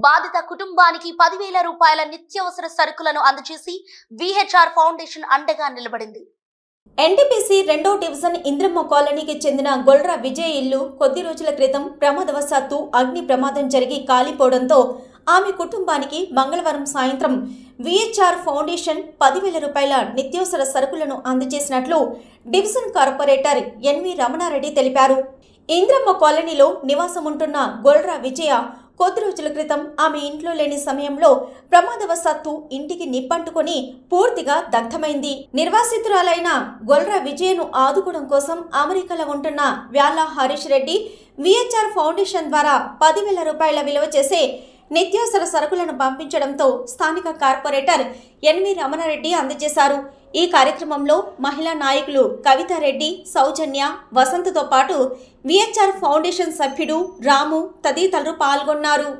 బాధిత కుటుంబానికి 10,000 రూపాయల నిత్యావసర సరుకులను అందజేసి విహెచ్ఆర్ ఫౌండేషన్ అండగా నిలబడింది. ఎన్టీపీసీ 2వ డివిజన్ ఇంద్రమ్మ కాలనీకి చెందిన గొల్రా విజయ్ ఇల్లు కొద్ది రోజుల క్రితం ప్రమాదవశాత్తు అగ్ని ప్రమాదం జరిగి కాలిపోవడంతో ఆమె కుటుంబానికి మంగళవారం సాయంత్రం విహెచ్ఆర్ ఫౌండేషన్ 10,000 రూపాయల నిత్యావసర సరుకులను అందజేసినట్లు డివిజన్ కార్పొరేటర్ ఎన్వి రమణారెడ్డి తెలిపారు. ఇంద్రమ్మ కాలనీలో నివాసం ఉంటున్న గొల్రా విజయ కొద్ది రోజుల క్రితం ఆమె ఇంట్లో లేని సమయంలో ప్రమాదవశాత్తు ఇంటికి నిప్పంటుకొని పూర్తిగా దగ్ధమైంది. నిర్వాసితురాలైన గొల్రా విజయను ఆదుకోవడం కోసం అమెరికాలో ఉంటున్న వ్యాలా హరీష్ రెడ్డి విహెచ్ఆర్ ఫౌండేషన్ ద్వారా 10,000 రూపాయల విలువ చేసే నిత్యావసర సరుకులను పంపించడంతో స్థానిక కార్పొరేటర్ ఎన్వి రమణారెడ్డి అందజేశారు. ఈ కార్యక్రమంలో మహిళా నాయకులు కవితారెడ్డి, సౌజన్య, వసంతతో పాటు విహెచ్ఆర్ ఫౌండేషన్ సభ్యుడు రాము తదితరులు పాల్గొన్నారు.